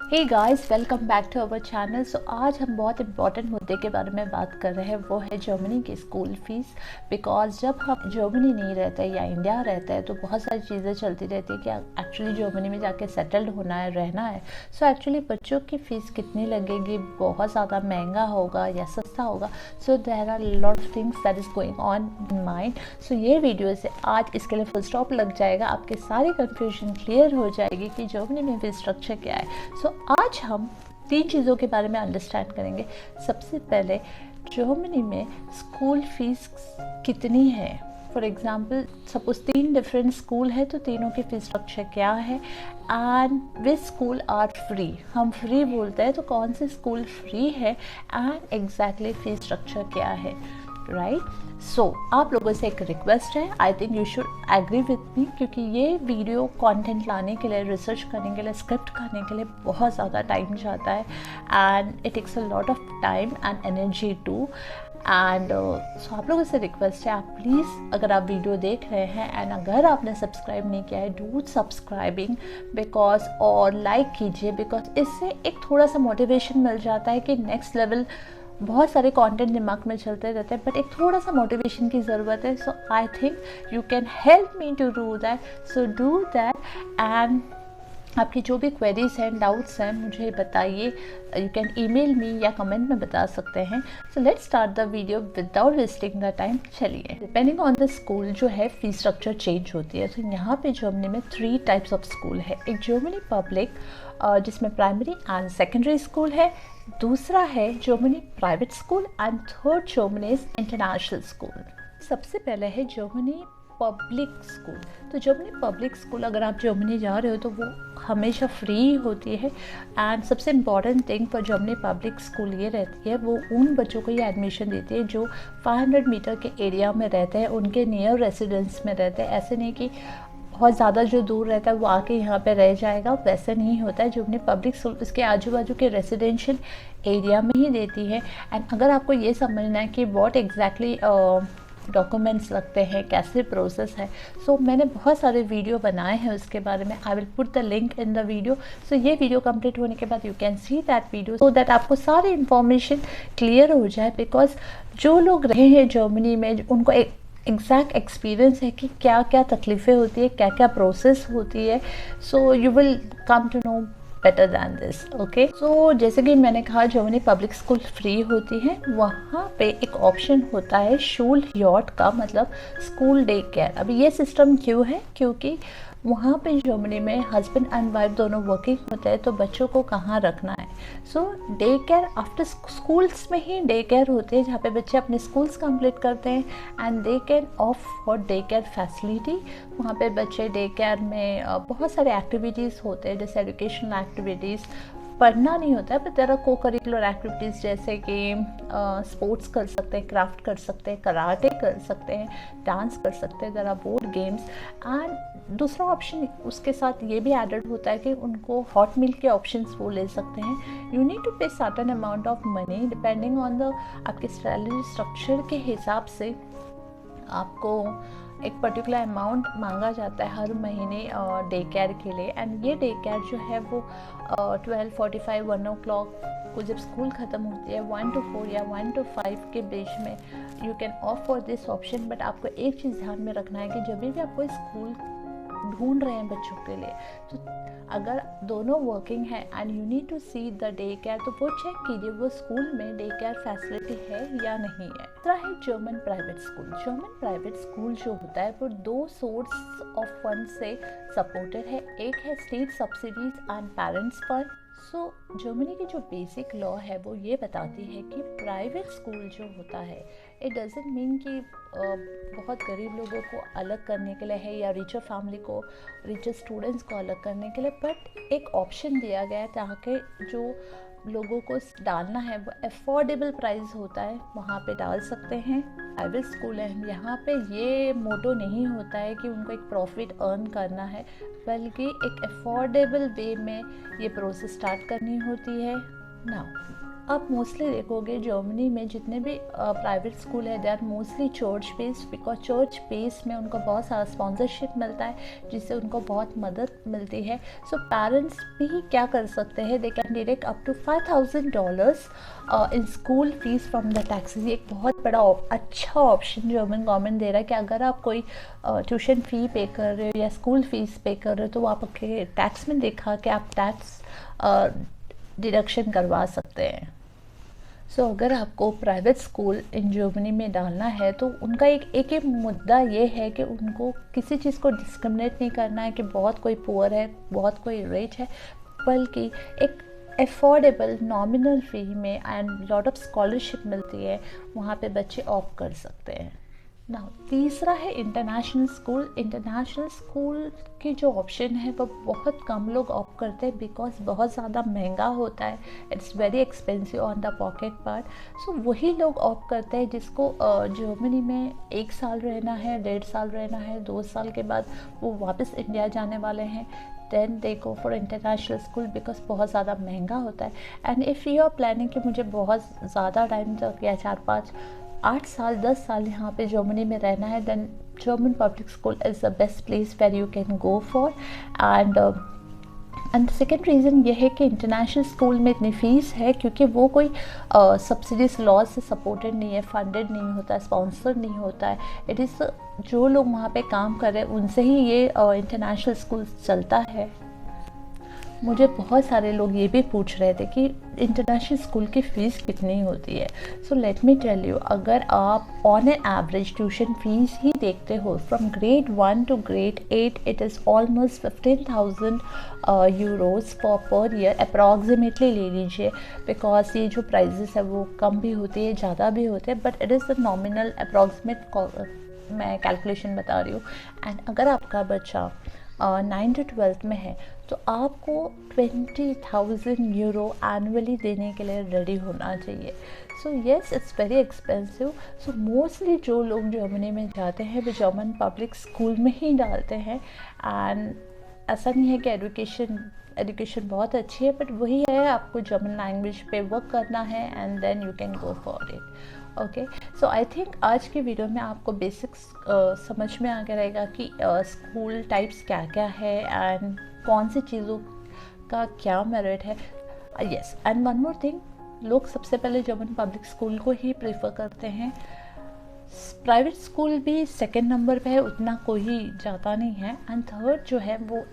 Hey guys, welcome back to our channel. So आज हम बहुत इंपॉर्टेंट मुद्दे के बारे में बात कर रहे हैं, वो है जर्मनी की स्कूल फीस। बिकॉज जब हम जर्मनी नहीं रहते या इंडिया रहते हैं तो बहुत सारी चीज़ें चलती रहती है कि एक्चुअली जर्मनी में जाके सेटल्ड होना है, रहना है। सो एक्चुअली बच्चों की फ़ीस कितनी लगेगी, बहुत ज़्यादा महंगा होगा या सस्ता होगा। So there are lot of things that is going on in mind. So ये वीडियो से आज इसके लिए फुल स्टॉप लग जाएगा, आपके सारी कन्फ्यूजन क्लियर हो जाएगी कि जर्मनी में फीस स्ट्रक्चर क्या है। आज हम 3 चीज़ों के बारे में अंडरस्टैंड करेंगे। सबसे पहले जर्मनी में स्कूल फीस कितनी है। For example suppose 3 different school है तो तीनों की फीस स्ट्रक्चर क्या है, and which school are free. हम फ्री बोलते हैं तो कौन से स्कूल फ्री है एंड एग्जैक्टली फीस स्ट्रक्चर क्या है, राइट। सो आप लोगों से एक रिक्वेस्ट है, I think you should agree with me, क्योंकि ये वीडियो कंटेंट लाने के लिए, रिसर्च करने के लिए, स्क्रिप्ट करने के लिए बहुत ज़्यादा टाइम जाता है and it takes a lot of time and energy too. And so आप लोगों से रिक्वेस्ट है, आप प्लीज़ अगर आप वीडियो देख रहे हैं एंड अगर आपने सब्सक्राइब नहीं किया है, डू सब्सक्राइबिंग बिकॉज, और लाइक कीजिए, बिकॉज इससे एक थोड़ा सा मोटिवेशन मिल जाता है कि नेक्स्ट लेवल। बहुत सारे कंटेंट दिमाग में चलते रहते हैं बट एक थोड़ा सा मोटिवेशन की ज़रूरत है। So I think you can help me to do that, so do that. And आपकी जो भी क्वेरीज हैं, डाउट्स हैं, मुझे बताइए। यू कैन ईमेल मी या कमेंट में बता सकते हैं। So let's start the video without wasting the time. चलिए, डिपेंडिंग ऑन द स्कूल जो है फीस स्ट्रक्चर चेंज होती है। तो यहाँ पे जर्मनी में 3 टाइप्स ऑफ स्कूल है। एक जर्मनी पब्लिक जिसमें प्राइमरी एंड सेकेंडरी स्कूल है, दूसरा है Germany private school, and third Germany international school. सबसे पहले है जर्मनी पब्लिक स्कूल। तो जर्मनी पब्लिक स्कूल, अगर आप जर्मनी जा रहे हो तो वो हमेशा फ्री होती है। एंड सबसे important thing for Germany public school ये रहती है, वो उन बच्चों को ये एडमिशन देती है जो 500 मीटर के एरिया में रहते हैं, उनके नियर रेसिडेंस में रहते हैं। ऐसे नहीं कि बहुत ज़्यादा जो दूर रहता है वो आके यहाँ पे रह जाएगा, वैसे नहीं होता है। जर्मनी पब्लिक स्कूल इसके आजू बाजू के रेसिडेंशियल एरिया में ही देती है। एंड अगर आपको ये समझना है कि व्हाट एग्जैक्टली डॉक्यूमेंट्स लगते हैं, कैसे प्रोसेस है, सो मैंने बहुत सारे वीडियो बनाए हैं उसके बारे में। I will put the link in the video. So ये वीडियो कंप्लीट होने के बाद you can see that video, so that आपको सारी इन्फॉर्मेशन क्लियर हो जाए। बिकॉज जो लोग रहे हैं जर्मनी में, उनको एक एग्जैक्ट एक्सपीरियंस है कि क्या क्या तकलीफ़ें होती है, क्या क्या प्रोसेस होती है। So you will come to know better than this, okay. So जैसे कि मैंने कहा, जर्मनी पब्लिक स्कूल फ्री होती है। वहाँ पे एक ऑप्शन होता है शूल यॉट का, मतलब स्कूल डे केयर। अभी ये सिस्टम क्यों है, क्योंकि वहाँ पे जर्मनी में हस्बैंड एंड वाइफ दोनों वर्किंग होते हैं, तो बच्चों को कहाँ रखना है। सो डे केयर आफ्टर स्कूल्स में ही डे केयर होते हैं, जहाँ पे बच्चे अपने स्कूल्स कंप्लीट करते हैं and they can of for day care facility. वहाँ पे बच्चे डे केयर में बहुत सारे एक्टिविटीज़ होते हैं, जैसे एजुकेशनल एक्टिविटीज़, पढ़ना नहीं होता है, पर देयर आर को करिकुलर एक्टिविटीज़, जैसे कि स्पोर्ट्स कर सकते हैं, क्राफ्ट कर सकते हैं, कराटे कर सकते हैं, डांस कर सकते हैं, there are board games. And दूसरा ऑप्शन उसके साथ ये भी एडेड होता है कि उनको हॉट मिल के ऑप्शंस वो ले सकते हैं। यू नीड टू पे certain amount of money depending on the आपके सैलरी स्ट्रक्चर के हिसाब से आपको एक पर्टिकुलर अमाउंट मांगा जाता है हर महीने डे केयर के लिए। एंड ये डे केयर जो है वो 12:45 1 o'clock को जब स्कूल ख़त्म होती है, 1 to 4 या 1 to 5 के बीच में you can of for this option. But आपको एक चीज़ ध्यान में रखना है कि जब भी आपको स्कूल ढूंढ रहे हैं बच्चों के लिए, तो अगर दोनों वर्किंग है and you need to see the day care, तो वो चेक कीजिए वो स्कूल में डे केयर फैसिलिटी है या नहीं है। दूसरा है German private school. German private school जो होता है वो 2 सोर्स ऑफ फंड से सपोर्टेड है। एक है state subsidies and parents fund. So Germany की जो बेसिक लॉ है वो ये बताती है कि प्राइवेट स्कूल जो होता है, इट डजेंट मीन कि बहुत गरीब लोगों को अलग करने के लिए है या रिचर फैमिली को, रिचर स्टूडेंट्स को अलग करने के लिए, बट एक ऑप्शन दिया गया है ताकि जो लोगों को डालना है वो अफोर्डेबल प्राइस होता है, वहाँ पे डाल सकते हैं। प्राइवेट स्कूल है, यहाँ पे ये मोटो नहीं होता है कि उनको एक प्रॉफिट अर्न करना है, बल्कि एक अफोर्डेबल वे में ये प्रोसेस स्टार्ट करनी होती है। नाउ आप मोस्टली देखोगे जर्मनी में जितने भी प्राइवेट स्कूल है they are mostly church based, because church based में उनको बहुत सारा स्पॉन्सरशिप मिलता है जिससे उनको बहुत मदद मिलती है। सो पेरेंट्स भी क्या कर सकते हैं, they can direct up to $5,000 in school fees from the taxes. एक बहुत बड़ा अच्छा ऑप्शन जर्मन गवर्नमेंट दे रहा है कि अगर आप कोई ट्यूशन फ़ी पे कर रहे हो या स्कूल फीस पे कर रहे हो तो वो आपके टैक्स में दिखा के आप टैक्स डिडक्शन करवा सकते हैं। सो अगर आपको प्राइवेट स्कूल इन जर्मनी में डालना है तो उनका एक ही मुद्दा ये है कि उनको किसी चीज़ को डिस्क्रिमिनेट नहीं करना है कि बहुत कोई पुअर है बहुत कोई रिच है, बल्कि एक एफोर्डेबल नॉमिनल फ़ी में एंड लॉट ऑफ स्कॉलरशिप मिलती है, वहाँ पे बच्चे ऑप्ट कर सकते हैं ना। तीसरा है इंटरनेशनल स्कूल। इंटरनेशनल स्कूल की जो ऑप्शन है वो बहुत कम लोग ऑप्ट करते हैं बिकॉज बहुत ज़्यादा महंगा होता है, it's very expensive on the pocket part. So वही लोग ऑप्ट करते हैं जिसको जर्मनी में 1 साल रहना है, 1.5 साल रहना है, 2 साल के बाद वो वापस इंडिया जाने वाले हैं, then they go for international school because बहुत ज़्यादा महंगा होता है। And if you are planning कि मुझे बहुत ज़्यादा टाइम तक या 4-5-8 साल 10 साल यहाँ पे जर्मनी में रहना है, then German public school is the best place where you can go for. And second reason ये है कि इंटरनेशनल स्कूल में इतनी फ़ीस है क्योंकि वो कोई सब्सिडीज लॉ से सपोर्टेड नहीं है, फंडेड नहीं होता है, स्पॉन्सर्ड नहीं होता है। इट इज़ जो लोग वहाँ पे काम कर रहे हैं उनसे ही ये इंटरनेशनल स्कूल चलता है। मुझे बहुत सारे लोग ये भी पूछ रहे थे कि इंटरनेशनल स्कूल की फ़ीस कितनी होती है। So let me tell you, अगर आप on an average tuition fees ही देखते हो from grade 1 to grade 8 it is almost 15,000 euros per year approximately ले लीजिए, बिकॉज ये जो प्राइजेस है वो कम भी होती है ज़्यादा भी होते हैं, but it is the nominal approximate मैं कैलकुलेशन बता रही हूँ। एंड अगर आपका बच्चा 9 to 12 में है तो आपको 20,000 यूरो एनुअली देने के लिए रेडी होना चाहिए। So yes it's very expensive. So mostly जो लोग जर्मनी में जाते हैं वो जर्मन पब्लिक स्कूल में ही डालते हैं। एंड ऐसा नहीं है कि एजुकेशन बहुत अच्छी है, बट वही है आपको जर्मन लैंग्वेज पे वर्क करना है and then you can go for it. Okay, so I think आज की वीडियो में आपको बेसिक्स समझ में आ गया रहेगा कि स्कूल टाइप्स क्या क्या है एंड कौन सी चीज़ों का क्या मेरिट है। Yes, and one more thing, लोग सबसे पहले जर्मन पब्लिक स्कूल को ही प्रेफर करते हैं। प्राइवेट स्कूल भी सेकंड नंबर पे है, उतना कोई ज़्यादा नहीं है। एंड थर्ड जो है वो